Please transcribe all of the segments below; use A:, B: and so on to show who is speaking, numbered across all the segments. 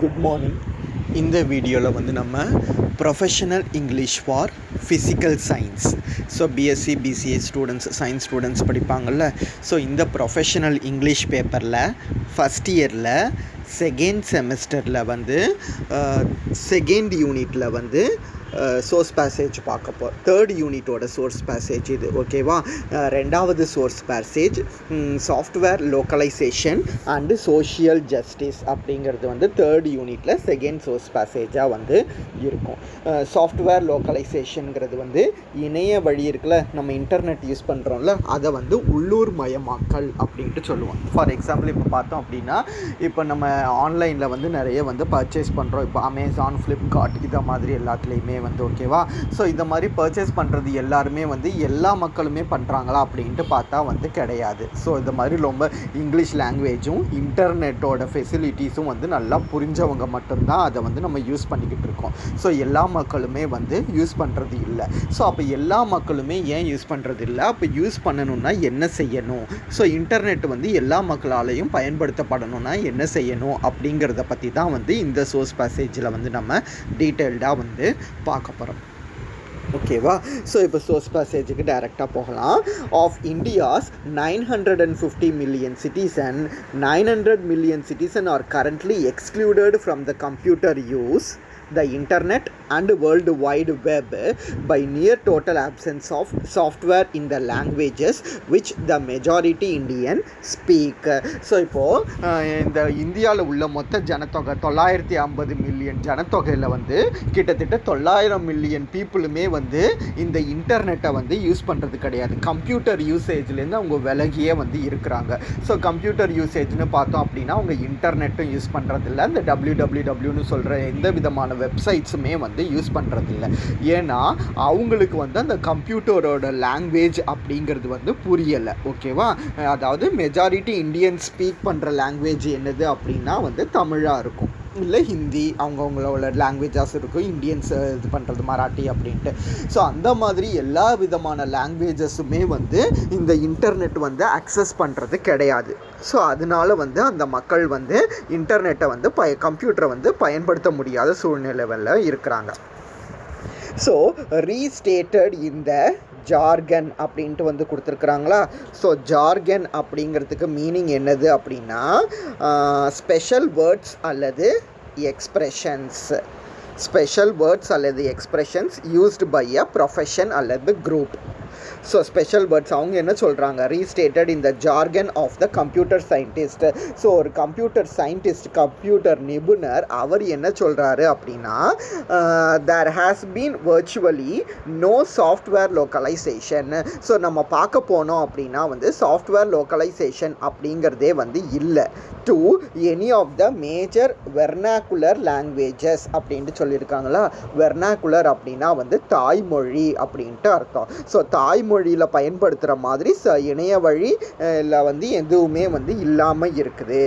A: Good morning. இந்த வீடியோவில் வந்து நம்ம professional English for physical science, so BSc BCA students, science students படிப்பாங்கள்ல. ஸோ இந்த ப்ரொஃபஷனல் இங்கிலீஷ் பேப்பரில் ஃபஸ்ட் இயரில் செகண்ட் செமஸ்டரில் வந்து செகண்ட் யூனிட்டில் வந்து சோர்ஸ் பேசேஜ் பார்க்கப்போ தேர்ட் யூனிட்டோட சோர்ஸ் பேசேஜ் இது, ஓகேவா? ரெண்டாவது source passage software localisation and social justice அப்படிங்கிறது வந்து தேர்ட் யூனிட்டில் செகண்ட் சோர்ஸ் பேசேஜாக வந்து இருக்கும். சாஃப்ட்வேர் லோக்கலைசேஷனுங்கிறது வந்து இணைய வழி இருக்குல்ல, நம்ம இன்டர்நெட் யூஸ் பண்ணுறோம்ல, அதை வந்து உள்ளூர் மயமாக்கல் அப்படின்ட்டு சொல்லுவோம். ஃபார் எக்ஸாம்பிள் இப்போ பார்த்தோம் அப்படின்னா, இப்போ நம்ம ஆன்லைனில் வந்து நிறைய வந்து பர்ச்சேஸ் பண்ணுறோம். இப்போ அமேசான், ஃப்ளிப்கார்ட் இதை மாதிரி எல்லாத்துலேயுமே வந்து, ஓகேவா? ஸோ இந்த மாதிரி பர்ச்சேஸ் பண்ணுறது எல்லாருமே வந்து எல்லா மக்களுமே பண்ணுறாங்களா அப்படின்ட்டு பார்த்தா வந்து கிடையாது. ஸோ இந்த மாதிரி ரொம்ப இங்கிலீஷ் லாங்குவேஜும் இன்டர்நெட்டோட ஃபெசிலிட்டிஸும் வந்து நல்லா புரிஞ்சவங்க மட்டும்தான் அதை வந்து நம்ம யூஸ் பண்ணிக்கிட்டு இருக்கோம். ஸோ எல்லா மக்களுமே வந்து யூஸ் பண்ணுறது இல்லை. ஸோ அப்போ எல்லா மக்களுமே ஏன் யூஸ் பண்ணுறது இல்லை? அப்போ யூஸ் பண்ணணுன்னா என்ன செய்யணும்? ஸோ இன்டர்நெட் வந்து எல்லா மக்களாலையும் பயன்படுத்தப்படணும்னா என்ன செய்யணும் அப்படிங்கிறத பற்றி தான் வந்து இந்த சோர்ஸ் பேசேஜில் வந்து நம்ம டீட்டெயில்டாக வந்து பார்க்க போகிறோம், ஓகேவா? ஸோ இப்போ சோர்ஸ் பேசேஜுக்கு டைரெக்டாக போகலாம். Of India's 950 million citizen, 900 million citizen are currently excluded from the computer use, the internet and world wide web by near total absence of software in the languages which the majority Indian speak. So இப்போது இந்த இந்தியாவில் உள்ள மொத்த ஜனத்தொகை 950 million ஜனத்தொகையில் வந்து கிட்டத்தட்ட 900 million பீப்புளுமே வந்து இந்த இன்டர்நெட்டை வந்து யூஸ் பண்ணுறது கிடையாது. கம்ப்யூட்டர் யூசேஜ்லேருந்து அவங்க விலகியே வந்து இருக்கிறாங்க. ஸோ கம்ப்யூட்டர் யூசேஜ்னு பார்த்தோம் அப்படின்னா அவங்க இன்டர்நெட்டும் யூஸ் பண்ணுறதில்ல, இந்த wwwன்னு சொல்கிற எந்த விதமான வெப்சைட்ஸுமே வந்து யூஸ் பண்ணுறதில்ல. ஏன்னா அவங்களுக்கு வந்து அந்த கம்ப்யூட்டரோட லாங்குவேஜ் அப்படிங்கிறது வந்து புரியலை, ஓகேவா? அதாவது மெஜாரிட்டி இந்தியன் ஸ்பீக் பண்ணுற லாங்குவேஜ் என்னது அப்படின்னா வந்து தமிழாக இருக்கும், இல்லை ஹிந்தி, அவங்கவுங்களோட லாங்குவேஜஸ் இருக்கும், இந்தியன்ஸ் இது பண்ணுறது மராட்டி அப்படின்ட்டு. ஸோ அந்த மாதிரி எல்லா விதமான லாங்குவேஜஸுமே வந்து இந்த இன்டர்நெட் வந்து அக்சஸ் பண்ணுறது கிடையாது. ஸோ அதனால வந்து அந்த மக்கள் வந்து இன்டர்நெட்டை வந்து கம்ப்யூட்டரை வந்து பயன்படுத்த முடியாத சூழ்நிலையில் இருக்கிறாங்க. ஸோ ரீஸ்டேட்டட் இந்த ஜார்கன் அப்படின்ட்டு வந்து கொடுத்துருக்குறாங்களா. ஸோ ஜார்கன் அப்படிங்கிறதுக்கு மீனிங் என்னது அப்படின்னா ஸ்பெஷல் வேர்ட்ஸ் அல்லது எக்ஸ்ப்ரெஷன்ஸ், ஸ்பெஷல் வேர்ட்ஸ் அல்லது expressions used by a profession அல்லது குரூப். ஸோ ஸ்பெஷல் வேர்ட்ஸ் அவங்க என்ன சொல்கிறாங்க, ரீஸ்டேட்டட் இந்த jargon of the computer scientist. So ஒரு கம்ப்யூட்டர் சயின்டிஸ்ட், கம்ப்யூட்டர் நிபுணர், அவர் என்ன சொல்கிறாரு அப்படின்னா there has been virtually no software localization. So நம்ம பார்க்க போனோம் அப்படின்னா வந்து சாஃப்ட்வேர் லோக்கலைசேஷன் அப்படிங்கிறதே வந்து இல்லை to any of the major vernacular languages அப்படின்ட்டு சொல்லியிருக்காங்களா. வெர்னாக்குலர் அப்படின்னா வந்து தாய்மொழி அப்படின்ட்டு அர்த்தம். ஸோ தாய்மொழியில் பயன்படுத்துகிற மாதிரி இணைய வழி இல்லை வந்து எதுவுமே வந்து இல்லாமல் இருக்குது.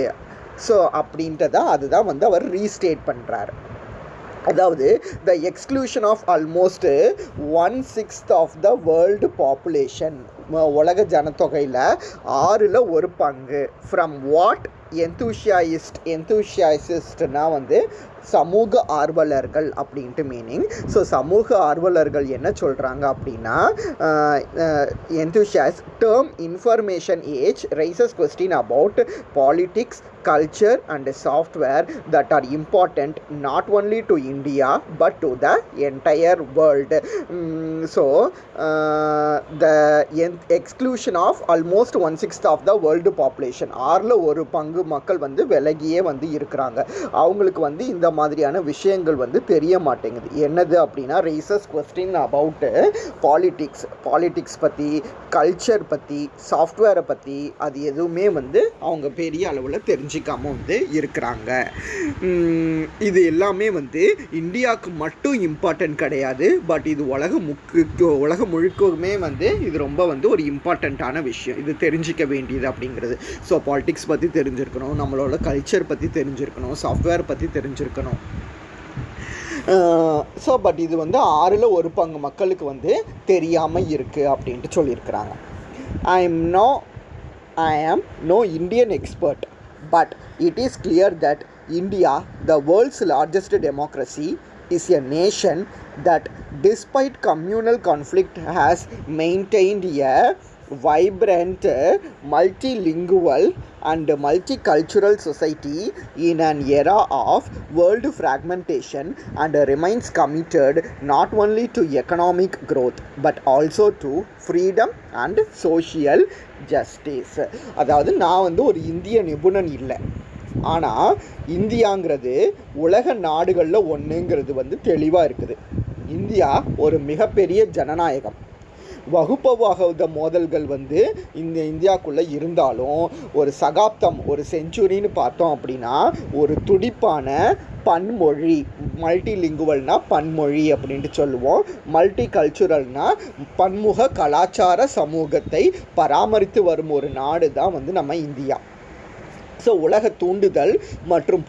A: ஸோ அப்படின்றதா அதுதான் வந்து அவர் ரீஸ்டேட் பண்ணுறாரு. அதாவது the exclusion of almost 1/6 of the world population, உலக ஜனத்தொகையில் 1/6 ஃப்ரம் வாட் எந்தூஷியாசிஸ்ட்னா வந்து சமூக ஆர்வலர்கள் அப்படின்ட்டு மீனிங். ஸோ சமூக ஆர்வலர்கள் என்ன சொல்கிறாங்க அப்படின்னா enthusiasts term information age raises question about politics, culture and software that are important not only to India but to the entire world. So the exclusion of almost 1/6 of the world population, 1/6 மக்கள் வந்து விலகியே வந்து இருக்கிறாங்க. அவங்களுக்கு வந்து இந்த மாதிரியான விஷயங்கள் வந்து தெரிய மாட்டேங்குது. என்னது அப்படின்னா raises question about பாலிட்டிக்ஸ் பற்றி, கல்ச்சர் பற்றி, சாஃப்ட்வேரை பற்றி அது எதுவுமே வந்து அவங்க பெரிய அளவில் தெரிஞ்சிக்காமல் வந்து இருக்கிறாங்க. இது எல்லாமே வந்து இந்தியாவுக்கு மட்டும் இம்பார்ட்டன்ட் கிடையாது, பட் இது உலகம் முழுக்கவுமே வந்து இது ரொம்ப வந்து ஒரு இம்பார்ட்டண்ட்டான விஷயம், இது தெரிஞ்சிக்க வேண்டியது அப்படிங்கிறது. ஸோ பாலிட்டிக்ஸ் பற்றி தெரிஞ்சிருக்கணும், நம்மளோட கல்ச்சர் பற்றி தெரிஞ்சிருக்கணும், சாஃப்ட்வேர் பற்றி தெரிஞ்சிருக்கணும். ஸோ பட் இது வந்து 1/6 மக்களுக்கு வந்து தெரியாமல் இருக்குது அப்படின்ட்டு சொல்லியிருக்கிறாங்க. I am no Indian expert, But it is clear that India, the world's largest democracy, is a nation that despite communal conflict has maintained a vibrant, multilingual and multicultural society in an era of world fragmentation, and remains committed not only to economic growth but also to freedom and social justice. அதாவது நான் வந்து ஒரு இந்திய நிபுணன் இல்லை, ஆனால் இந்தியாங்கிறது உலக நாடுகளில் ஒன்றுங்கிறது வந்து தெளிவாக இருக்குது. இந்தியா ஒரு மிகப்பெரிய ஜனநாயகம். வகுப்பவாத மோதல்கள் வந்து இந்த இந்தியாவுக்குள்ளே இருந்தாலும் ஒரு சகாப்தம், ஒரு செஞ்சுரின்னு பார்த்தோம் அப்படின்னா ஒரு துடிப்பான பன்மொழி, மல்டிலிங்குவல்னா பன்மொழி அப்படின்ட்டு சொல்லுவோம், மல்டி கல்ச்சுரல்னா பன்முக கலாச்சார சமூகத்தை பராமரித்து வரும் ஒரு நாடு தான் வந்து நம்ம இந்தியா. ஸோ உலக தூண்டுதல் மற்றும்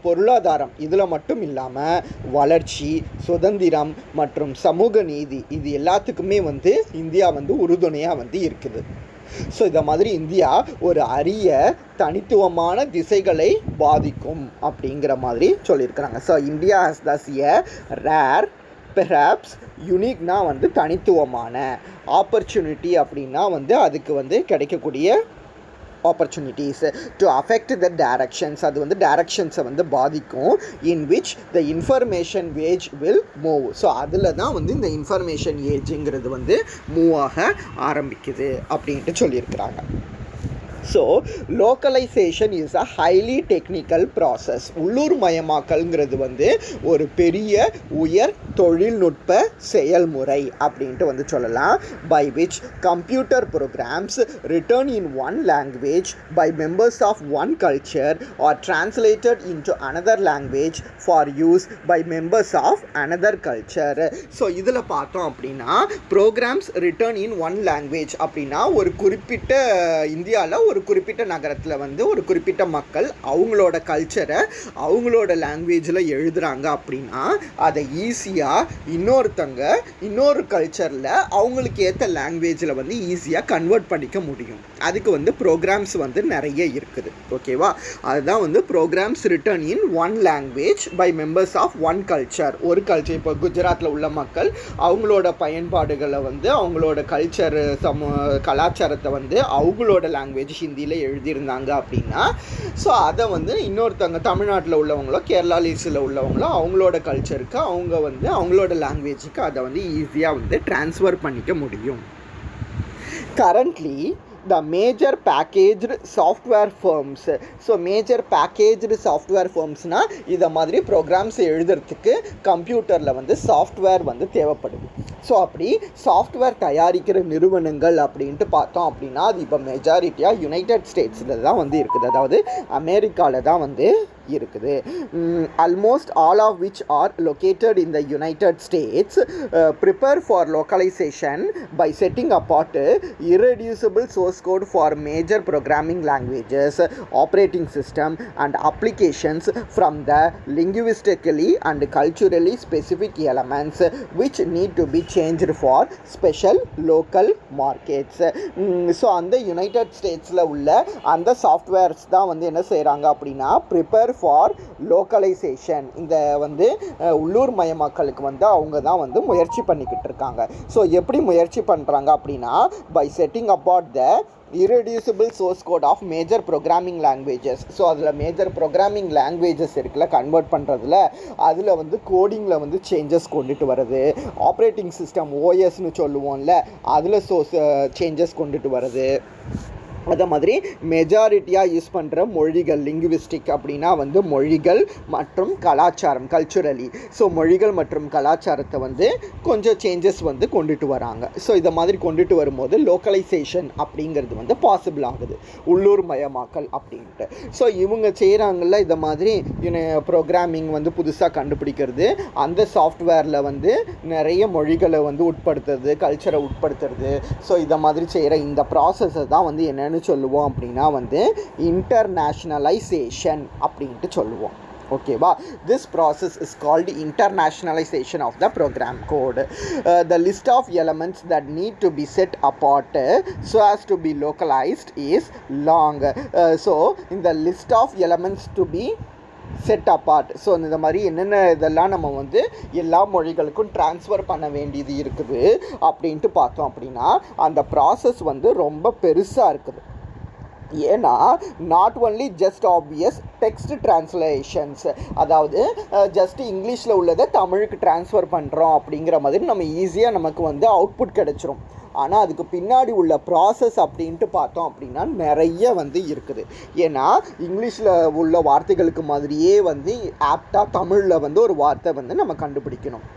A: பொருளாதாரம் இதில் மட்டும் இல்லாமல் வளர்ச்சி, சுதந்திரம் மற்றும் சமூக நீதி இது எல்லாத்துக்குமே வந்து இந்தியா வந்து உறுதுணையாக வந்து இருக்குது. ஸோ இந்த மாதிரி இந்தியா ஒரு அரிய தனித்துவமான திசைகளை பாதிக்கும் அப்படிங்கிற மாதிரி சொல்லியிருக்கிறாங்க. So India has thus a rare perhaps யூனிக்னா வந்து தனித்துவமான, ஆப்பர்ச்சுனிட்டி அப்படின்னா வந்து அதுக்கு வந்து கிடைக்கக்கூடிய opportunities to affect the directions, அது வந்து directionsை வந்து பாதிக்கும், in which the information age will move. So அதில் தான் வந்து இந்த இன்ஃபர்மேஷன் ஏஜுங்கிறது வந்து மூவ் ஆக ஆரம்பிக்குது அப்படின்ட்டு சொல்லியிருக்கிறாங்க. So localisation is a highly technical process. உள்ளூர் மயமாக்கல்ங்கிறது வந்து ஒரு பெரிய உயர் தொழில்நுட்ப செயல்முறை அப்படின்ட்டு வந்து சொல்லலாம். By which computer programs written in one language by members of one culture are translated into another language for use by members of another culture. So இதில் பார்த்தோம் அப்படின்னா programs written in one language அப்படின்னா ஒரு குறிப்பிட்ட இந்தியாவில் ஒரு குறிப்பிட்ட நகரத்தில் வந்து ஒரு குறிப்பிட்ட மக்கள் அவங்களோட கல்ச்சரை அவங்களோட லாங்குவேஜில் எழுதுகிறாங்க அப்படின்னா அதை ஈஸியாக இன்னொரு கல்ச்சரில் அவங்களுக்கு ஏற்ற லாங்குவேஜில் வந்து ஈஸியாக கன்வெர்ட் பண்ணிக்க முடியும். அதுக்கு வந்து ப்ரோக்ராம்ஸ் வந்து நிறைய இருக்குது. ஓகேவா? அதுதான் வந்து programs written in one language by members of one culture. ஒரு கல்ச்சர், இப்போ குஜராத்தில் உள்ள மக்கள் அவங்களோட பயன்பாடுகளை வந்து அவங்களோட கல்ச்சர் கலாச்சாரத்தை வந்து அவங்களோட லாங்குவேஜ் ஹிந்தியில் எழுதியிருந்தாங்க அப்படின்னா ஸோ அதை வந்து இன்னொருத்தவங்க தமிழ்நாட்டில் உள்ளவங்களோ கேரளாவில் உள்ளவங்களோ அவங்களோட கல்ச்சருக்கு அவங்க வந்து அவங்களோட லாங்குவேஜுக்கு அதை வந்து ஈஸியாக வந்து ட்ரான்ஸ்ஃபர் பண்ணிக்க முடியும். Currently the major packaged software firms. So major packaged software ஃபர்ம்ஸ்னால் இதை மாதிரி ப்ரோக்ராம்ஸ் எழுதுறதுக்கு கம்ப்யூட்டரில் வந்து சாஃப்ட்வேர் வந்து தேவைப்படுது. ஸோ அப்படி சாஃப்ட்வேர் தயாரிக்கிற நிறுவனங்கள் அப்படின்ட்டு பார்த்தோம் அப்படின்னா அது இப்போ மெஜாரிட்டியாக யுனைடெட் ஸ்டேட்ஸில் தான் வந்து இருக்குது, அதாவது அமெரிக்காவில் தான் வந்து இருக்குது. Almost all of which are located in the United States prepare for localization by setting apart irreducible source code for major programming languages, operating system and applications from the linguistically and culturally specific elements which need to be changed for special local markets. So அந்த United ஸ்டேட்ஸில் உள்ள அந்த softwares தான் வந்து என்ன செய்கிறாங்க அப்படின்னா prepare for localisation, இந்த வந்து உள்ளூர் மயமாக்கலுக்கு வந்து அவங்க தான் வந்து முயற்சி பண்ணிக்கிட்டு இருக்காங்க. ஸோ எப்படி முயற்சி பண்ணுறாங்க அப்படின்னா by setting apart the irreducible source code of major programming languages. So அதில் மேஜர் ப்ரோக்ராமிங் லாங்குவேஜஸ் இருக்குல்ல கன்வெர்ட் பண்ணுறதுல அதில் வந்து கோடிங்கில் வந்து சேஞ்சஸ் கொண்டுட்டு வருது, ஆப்ரேட்டிங் சிஸ்டம் ஓஎஸ்ன்னு சொல்லுவோம்ல அதில் சேஞ்சஸ் கொண்டுட்டு வருது. அதே மாதிரி மெஜாரிட்டியாக யூஸ் பண்ணுற மொழிகள், லிங்குவிஸ்டிக் அப்படின்னா வந்து மொழிகள் மற்றும் கலாச்சாரம், கல்ச்சுரலி. ஸோ மொழிகள் மற்றும் கலாச்சாரத்தை வந்து கொஞ்சம் சேஞ்சஸ் வந்து கொண்டுட்டு வராங்க. ஸோ இதை மாதிரி கொண்டுட்டு வரும்போது லோக்கலைசேஷன் அப்படிங்கிறது வந்து பாசிபிள் ஆகுது, உள்ளூர் மயமாக்கல் அப்படின்ட்டு. ஸோ இவங்க செய்கிறாங்கல்ல இதை மாதிரி ப்ரோக்ராமிங் வந்து புதுசாக கண்டுபிடிக்கிறது, அந்த சாஃப்ட்வேரில் வந்து நிறைய மொழிகளை வந்து உட்படுத்துறது, கல்ச்சரை உட்படுத்துறது. ஸோ இதை மாதிரி செய்கிற இந்த ப்ராசஸை தான் வந்து என்னென்னு சொல்லுவோம் அப்படின்னா வந்து இன்டர்நேஷ்னலைசேஷன் அப்படின்ட்டு சொல்லுவோம். ஓகேவா. This process is called internationalisation of the program code. The list of elements that need to be set apart so as to be localised is long. So இந்த list of elements to be set apart, so இந்த மாதிரி என்னென்ன இதெல்லாம் நம்ம வந்து எல்லா மொழிகளுக்கும் transfer பண்ண வேண்டியது இருக்குது அப்படின்ட்டு பார்த்தோம் அப்படின்னா அந்த ப்ராசஸ் வந்து ரொம்ப பெருசாக இருக்குது. ஏன்னா not only just obvious text translations, அதாவது ஜஸ்ட் இங்கிலீஷில் உள்ளதை தமிழுக்கு ட்ரான்ஸ்ஃபர் பண்ணுறோம் அப்படிங்கிற மாதிரி நம்ம ஈஸியாக நமக்கு வந்து அவுட்புட் கிடச்சிரும். ஆனால் அதுக்கு பின்னாடி உள்ள ப்ராசஸ் அப்படின்ட்டு பார்த்தோம் அப்படின்னா நிறைய வந்து இருக்குது. ஏன்னா இங்கிலீஷில் உள்ள வார்த்தைகளுக்கு மாதிரியே வந்து ஆப்டாக தமிழில் வந்து ஒரு வார்த்தை வந்து நம்ம கண்டுபிடிக்கணும்.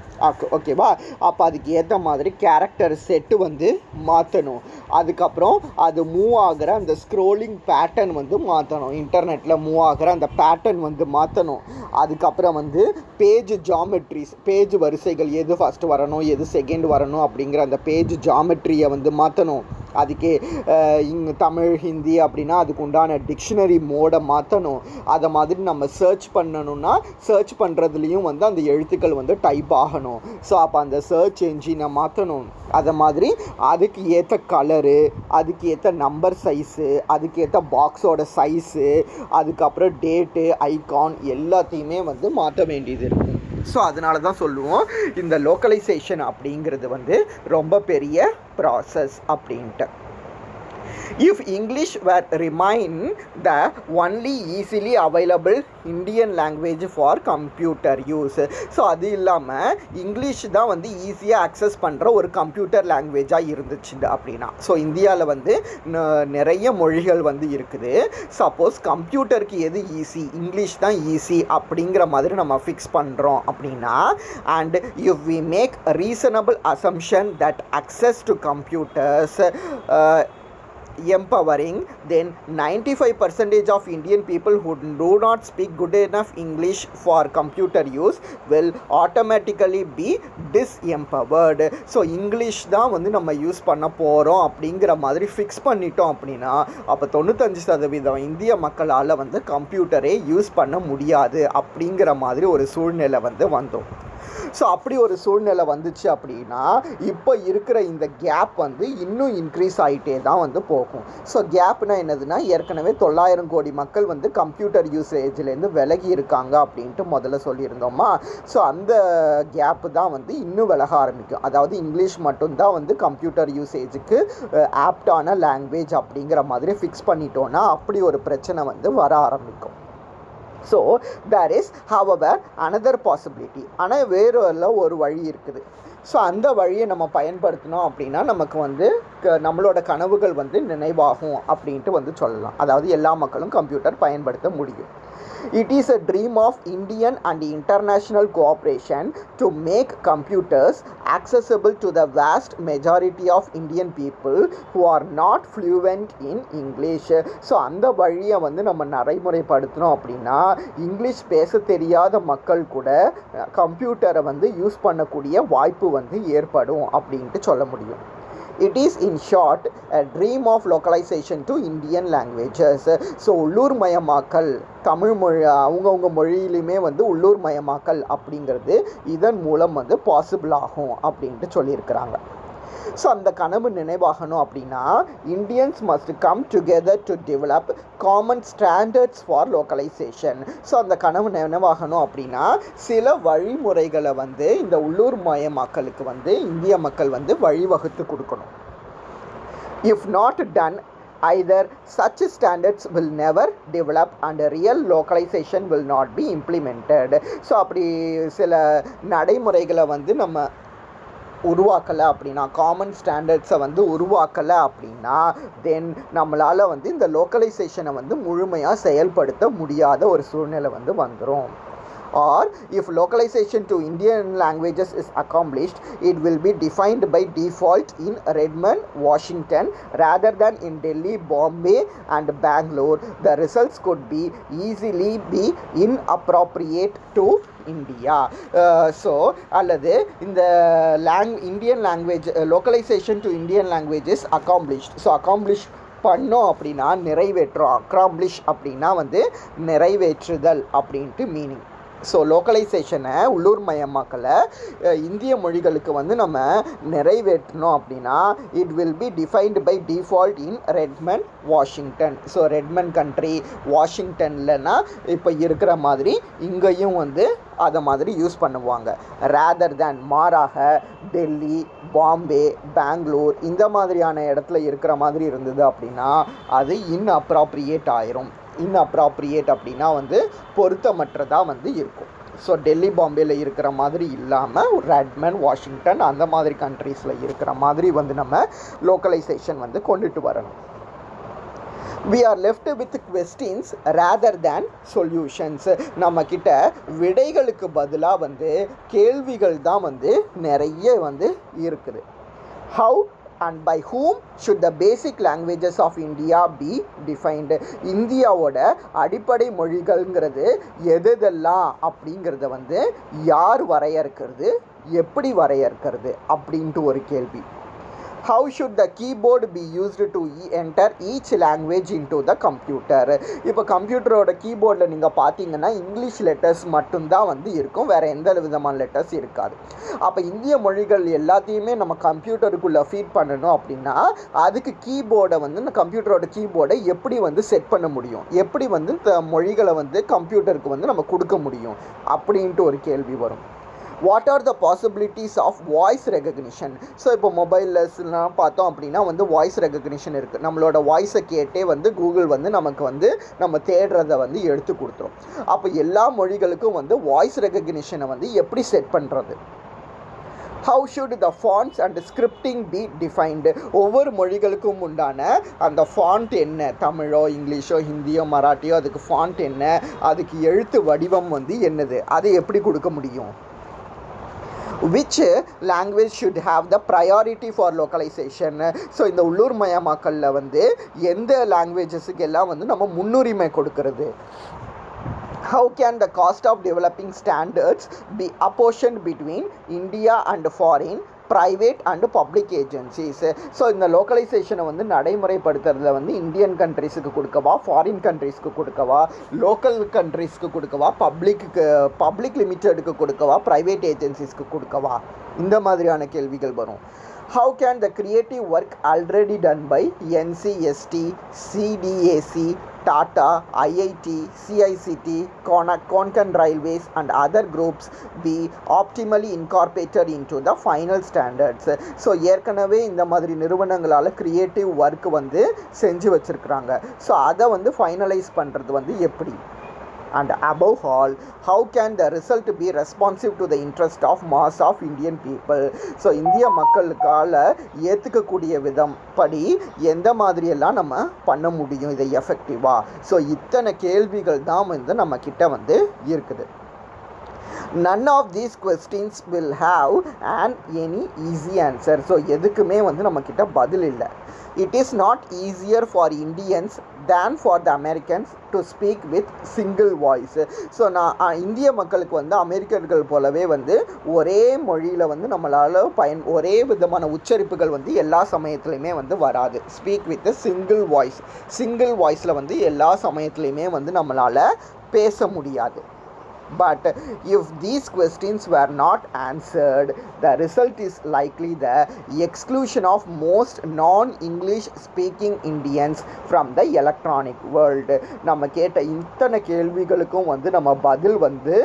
A: ஓகேவா. அப்போ அதுக்கு ஏற்ற மாதிரி கேரக்டர் செட்டு வந்து மாற்றணும். அதுக்கப்புறம் அது மூவ் ஆகிற அந்த ஸ்க்ரோலிங் பேட்டர்ன் வந்து மாற்றணும். இன்டர்நெட்டில் மூவ் ஆகிற அந்த பேட்டர்ன் வந்து மாற்றணும். அதுக்கப்புறம் வந்து பேஜ் ஜாமெட்ரிஸ், பேஜ் வரிசைகள் எது ஃபஸ்ட்டு வரணும் எது செகண்ட் வரணும் அப்படிங்கிற அந்த பேஜ் ஜாமெட்ரியை வந்து மாற்றணும். அதுக்கு இங்கே தமிழ் ஹிந்தி அப்படின்னா அதுக்கு உண்டான டிக்ஷனரி மோடை மாற்றணும். அதை மாதிரி நம்ம சர்ச் பண்ணணுன்னா சர்ச் பண்ணுறதுலேயும் வந்து அந்த எழுத்துக்கள் வந்து டைப் ஆகணும். ஸோ அப்போ அந்த சர்ச் என்ஜினை மாற்றணும். அதை மாதிரி அதுக்கு ஏற்ற கலரு, அதுக்கு ஏற்ற நம்பர் சைஸு, அதுக்கு ஏற்ற பாக்ஸோட சைஸு, அதுக்கப்புறம் டேட்டு, ஐகான் எல்லாத்தையுமே வந்து மாற்ற வேண்டியது இருக்கும். ஸோ அதனால தான் சொல்லுவோம் இந்த லோக்கலைசேஷன் அப்படிங்கிறது வந்து ரொம்ப பெரிய ப்ராசஸ் அப்படின்ட்டு. If English were remain the only easily available Indian language for computer use, so அது இல்லாமல் இங்கிலீஷ் தான் வந்து ஈஸியாக அக்சஸ் பண்ணுற ஒரு கம்ப்யூட்டர் லாங்குவேஜாக இருந்துச்சு அப்படின்னா, ஸோ இந்தியாவில் வந்து நிறைய மொழிகள் வந்து இருக்குது. சப்போஸ் கம்ப்யூட்டருக்கு எது ஈஸி, இங்கிலீஷ் தான் ஈஸி அப்படிங்கிற மாதிரி நம்ம ஃபிக்ஸ் பண்ணுறோம் அப்படின்னா, and if we make reasonable assumption that access to computers empowering, then 95% of Indian people who do not speak good enough English for computer use will automatically be disempowered. So English தான் வந்து நம்ம use பண்ண போகிறோம் அப்படிங்கிற மாதிரி fix பண்ணிட்டோம் அப்படின்னா அப்போ 95% இந்திய மக்களால் வந்து கம்ப்யூட்டரே யூஸ் பண்ண முடியாது அப்படிங்கிற மாதிரி ஒரு சூழ்நிலை வந்து வந்தோம். ஸோ அப்படி ஒரு சூழ்நிலை வந்துச்சு அப்படின்னா இப்போ இருக்கிற இந்த கேப் வந்து இன்னும் இன்க்ரீஸ் ஆகிட்டே தான் வந்து போகும். ஸோ கேப்னா என்னதுன்னா, ஏற்கனவே 900 கோடி மக்கள் வந்து கம்ப்யூட்டர் யூசேஜ்லேருந்து விலகி இருக்காங்க அப்படின்ட்டு முதல்ல சொல்லியிருந்தோமா. ஸோ அந்த கேப்பு தான் வந்து இன்னும் விலக ஆரம்பிக்கும். அதாவது இங்கிலீஷ் மட்டும்தான் வந்து கம்ப்யூட்டர் யூசேஜுக்கு ஆப்டான லாங்குவேஜ் அப்படிங்கிற மாதிரி ஃபிக்ஸ் பண்ணிட்டோன்னா அப்படி ஒரு பிரச்சனை வந்து வர ஆரம்பிக்கும். So there is however another possibility, ஆனால் வேறு ஒரு வழி இருக்குது. ஸோ அந்த வழியை நம்ம பயன்படுத்தினோம் அப்படின்னா நமக்கு வந்து நம்மளோட கனவுகள் வந்து நினைவாகும் அப்படின்ட்டு வந்து சொல்லலாம். அதாவது எல்லா மக்களும் கம்ப்யூட்டர் பயன்படுத்த முடியும். It is a dream of Indian and international cooperation to make computers accessible to the vast majority of Indian people who are not fluent in English. So அந்த வழியை வந்து நம்ம நடைமுறைப்படுத்தினோம் அப்படின்னா இங்கிலீஷ் பேச தெரியாத மக்கள் கூட கம்ப்யூட்டரை வந்து யூஸ் பண்ணக்கூடிய வாய்ப்பு வந்து ஏற்படும் அப்படின்ட்டு சொல்ல முடியும். It is in short a dream of localization to Indian languages. So உள்ளூர் மயமாக்கல், தமிழ் மொழி அவங்கவுங்க மொழியிலுமே வந்து உள்ளூர் மயமாக்கல் அப்படிங்கிறது இதன் மூலம் வந்து பாசிபிள் ஆகும் அப்படின்ட்டு சொல்லியிருக்கிறாங்க. ஸோ அந்த கனவு நினைவாகணும் அப்படின்னா Indians must come together to develop common standards for localisation. So அந்த கனவு நினைவாகணும் அப்படின்னா சில வழிமுறைகளை வந்து இந்த உள்ளூர் மயமாக்கலுக்கு வந்து இந்திய மக்கள் வந்து வழிவகுத்து கொடுக்கணும். If not done, either such standards will never develop and real localization will not be implemented. So அப்படி சில நடைமுறைகளை வந்து நம்ம உருவாக்கலை அப்படின்னா, காமன் ஸ்டாண்டர்ட்ஸை வந்து உருவாக்கலை அப்படின்னா தென் நம்மளால் வந்து இந்த லோக்கலைசேஷனை வந்து முழுமையாக செயல்படுத்த முடியாத ஒரு சூழ்நிலை வந்து வந்துடும். Or if localization to Indian languages is accomplished, it will be defined by default in Redmond, Washington rather than in Delhi, Bombay and Bangalore. The results could be easily be inappropriate to India. So அல்லது இந்த Indian language localisation to Indian languages accomplished. So accomplished பண்ணோம் அப்படின்னா நிறைவேற்றோம். அக்ராம்ப்ளிஷ் அப்படின்னா வந்து நிறைவேற்றுதல் அப்படின்ட்டு meaning. So லோக்கலைசேஷனை உள்ளூர் மயமாக்கலை இந்திய மொழிகளுக்கு வந்து நம்ம நிறைவேற்றணும் அப்படின்னா it will be defined by default in Redmond, Washington. So Redmond country, வாஷிங்டன்லனா இப்போ இருக்கிற மாதிரி இங்கேயும் வந்து அதை மாதிரி யூஸ் பண்ணுவாங்க. ரேதர் தேன் மாறாக டெல்லி, பாம்பே, பெங்களூர் இந்த மாதிரியான இடத்துல இருக்கிற மாதிரி இருந்தது அப்படின்னா அது இன்அப்ராப்ரியேட் ஆயிரும். இன்அப்ராப்ரியேட் அப்படின்னா வந்து பொருத்தமற்றதாக வந்து இருக்கும். ஸோ டெல்லி, பாம்பேயில் இருக்கிற மாதிரி இல்லாமல் ரெட்மண்ட், வாஷிங்டன் அந்த மாதிரி கண்ட்ரீஸில் இருக்கிற மாதிரி வந்து நம்ம லோக்கலைசேஷன் வந்து கொண்டுட்டு வரணும். we are left with questions rather than solutions. நம்ம கிட்ட விடைகளுக்கு பதிலாக வந்து கேள்விகள் தான் வந்து நிறைய வந்து இருக்குது. how and by whom should the basic languages of India be defined? இந்தியாவோட அடிப்படை மொழிகள்ங்கிறது எதெல்லாம் அப்படிங்கிறத வந்து யார் வரையறுக்கிறது, எப்படி வரையறுக்கிறது அப்படின்ட்டு ஒரு கேள்வி. How should the keyboard be used to enter each language into the computer? இப்போ கம்ப்யூட்டரோட கீபோர்டில் நீங்கள் பார்த்தீங்கன்னா இங்கிலீஷ் லெட்டர்ஸ் மட்டும்தான் வந்து இருக்கும், வேறு எந்த விதமான லெட்டர்ஸ் இருக்காது. அப்போ இந்திய மொழிகள் எல்லாத்தையுமே நம்ம கம்ப்யூட்டருக்குள்ளே ஃபீட் பண்ணணும் அப்படின்னா அதுக்கு கீபோர்டை வந்து கம்ப்யூட்டரோட கீபோர்டை எப்படி வந்து செட் பண்ண முடியும், எப்படி வந்து மொழிகளை வந்து கம்ப்யூட்டருக்கு வந்து நம்ம கொடுக்க முடியும் அப்படின்ட்டு ஒரு கேள்வி வரும். What are the possibilities of voice recognition? So இப்போ மொபைல்லஸ்லாம் பார்த்தோம் அப்படின்னா வந்து வாய்ஸ் ரெகக்னிஷன் இருக்குது. நம்மளோட வாய்ஸை கேட்டே வந்து கூகுள் வந்து நமக்கு வந்து நம்ம தேடுறதை வந்து எடுத்து கொடுத்துரும். அப்போ எல்லா மொழிகளுக்கும் வந்து வாய்ஸ் ரெகக்னிஷனை வந்து எப்படி செட் பண்ணுறது? How should the fonts and scripting be defined? ஒவ்வொரு மொழிகளுக்கும் உண்டான அந்த ஃபாண்ட் என்ன, தமிழோ இங்கிலீஷோ ஹிந்தியோ மராட்டியோ அதுக்கு ஃபாண்ட் என்ன, அதுக்கு எழுத்து வடிவம் வந்து என்னது, அதை எப்படி கொடுக்க முடியும்? which language should have the priority for localization? So இந்த உள்ளூர் மயமாக்கலில் வந்து எந்த லாங்குவேஜஸுக்கு எல்லாம் வந்து நம்ம முன்னுரிமை கொடுக்கறது? How can the cost of developing standards be apportioned between India and foreign private and public agencies? So இந்த லோக்கலைசேஷனை வந்து நடைமுறைப்படுத்துறதுல வந்து இந்தியன் கண்ட்ரீஸுக்கு கொடுக்கவா, ஃபாரின் கண்ட்ரீஸ்க்கு கொடுக்கவா, லோக்கல் கண்ட்ரீஸ்க்கு கொடுக்கவா, பப்ளிக் லிமிட்டெடுக்கு கொடுக்கவா, ப்ரைவேட் ஏஜென்சிஸ்க்கு கொடுக்கவா, இந்த மாதிரியான கேள்விகள் வரும். How can the creative work already done by NCST, CDAC, Tata, IIT, CICT, Konkan Railways and other groups be optimally incorporated into the final standards? So ஏற்கனவே இந்த மாதிரி நிறுவனங்களால் க்ரியேட்டிவ் ஒர்க் வந்து செஞ்சு வச்சுருக்குறாங்க. ஸோ அதை வந்து ஃபைனலைஸ் பண்ணுறது வந்து எப்படி? And above all, how can the result be responsive to the interest of mass of Indian people? So இந்திய மக்களுக்கால ஏற்றுக்கக்கூடிய விதம் படி எந்த மாதிரியெல்லாம் நம்ம பண்ண முடியும் இதை எஃபெக்டிவாக? ஸோ இத்தனை கேள்விகள் தான் வந்து நம்ம கிட்ட வந்து இருக்குது. None of these questions will have any easy answer. So எதுக்குமே வந்து நம்மக்கிட்ட பதில் இல்லை. It is not easier for Indians than for the Americans to speak with single voice. So நான் இந்திய மக்களுக்கு வந்து அமெரிக்கர்கள் போலவே வந்து ஒரே மொழியில் வந்து நம்மளால் ஒரே விதமான உச்சரிப்புகள் வந்து எல்லா சமயத்துலையுமே வந்து வராது. Speak with single voice. Single வாய்ஸில் வந்து எல்லா சமயத்துலையுமே வந்து நம்மளால் பேச முடியாது. But if these questions were not answered, the result is likely the exclusion of most non-English speaking Indians from the electronic world. நம்ம கேட்ட இத்தனை கேள்விகளுக்கும் வந்து நம்ம பதில் வந்து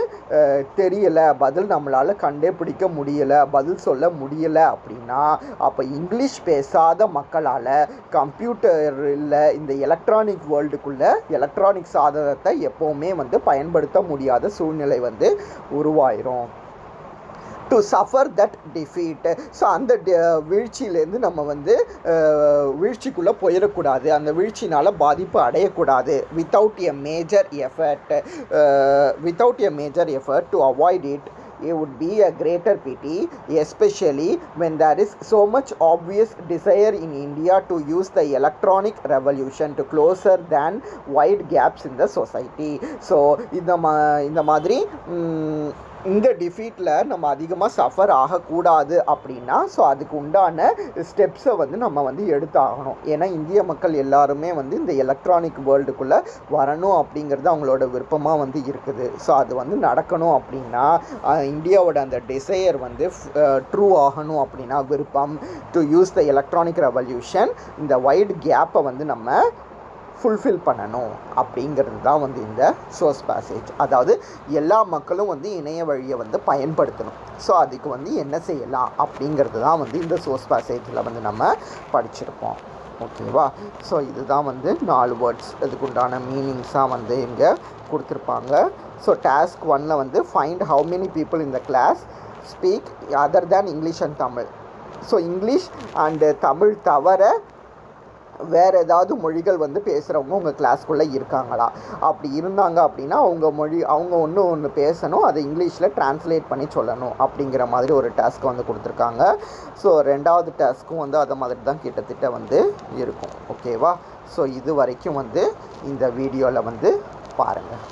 A: தெரியலை, பதில் நம்மளால் கண்டுபிடிக்க முடியலை, பதில் சொல்ல முடியலை அப்படின்னா அப்போ இங்கிலீஷ் பேசாத மக்களால் கம்ப்யூட்டரில் இந்த எலக்ட்ரானிக் வேர்ல்டுக்குள்ளே எலக்ட்ரானிக் சாதனத்தை எப்போவுமே வந்து பயன்படுத்த முடியாத சூழ்நிலை வந்து உருவாயிரும். To suffer that defeat. So அந்த வீழ்ச்சியிலேருந்து நம்ம வந்து வீழ்ச்சிக்குள்ளே போயிடக்கூடாது, அந்த வீழ்ச்சினால் பாதிப்பு அடையக்கூடாது. Without a major effort to avoid it, it would be a greater pity, especially when there is so much obvious desire in India to use the electronic revolution to closer than wide gaps in the society. So இந்த மாதிரி இந்த டிஃபீட்டில் நம்ம அதிகமாக suffer ஆகக்கூடாது அப்படின்னா so அதுக்கு உண்டான ஸ்டெப்ஸை வந்து நம்ம வந்து எடுத்தாகணும். ஏன்னா இந்திய மக்கள் எல்லாருமே வந்து இந்த எலக்ட்ரானிக் வேர்ல்டுக்குள்ளே வரணும் அப்படிங்கிறது அவங்களோட விருப்பமாக வந்து இருக்குது. ஸோ அது வந்து நடக்கணும் அப்படின்னா இந்தியாவோட அந்த டிசையர் வந்து ட்ரூ ஆகணும் அப்படின்னா விருப்பம் to use the electronic revolution, இந்த வைட் கேப்பை வந்து நம்ம ஃபுல்ஃபில் பண்ணணும் அப்படிங்கிறது தான் வந்து இந்த சோர்ஸ் பேசேஜ். அதாவது எல்லா மக்களும் வந்து இணைய வழியை வந்து பயன்படுத்தணும். ஸோ அதுக்கு வந்து என்ன செய்யலாம் அப்படிங்கிறது தான் வந்து இந்த சோர்ஸ் பேசேஜில் வந்து நம்ம படிச்சிருப்போம். ஓகேவா? ஸோ இதுதான் வந்து 4 வேர்ட்ஸ், இதுக்குண்டான மீனிங்ஸாக வந்து இங்கே கொடுத்துருப்பாங்க. ஸோ டாஸ்க் 1ல் வந்து find how many people in the class speak other than English and Tamil. So English and Tamil தவிர வேறு ஏதாவது மொழிகள் வந்து பேசுகிறவங்க உங்கள் கிளாஸ்க்குள்ளே இருக்காங்களா? அப்படி இருந்தாங்க அப்படின்னா அவங்க ஒன்று பேசணும், அதை இங்கிலீஷில் ட்ரான்ஸ்லேட் பண்ணி சொல்லணும் அப்படிங்கிற மாதிரி ஒரு டாஸ்க்கை வந்து கொடுத்துருக்காங்க. ஸோ 2வது டாஸ்க்கும் வந்து அதை மாதிரி தான் கிட்டத்தட்ட வந்து இருக்கும். ஓகேவா? ஸோ இது வரைக்கும் வந்து இந்த வீடியோவில் வந்து பாருங்கள்.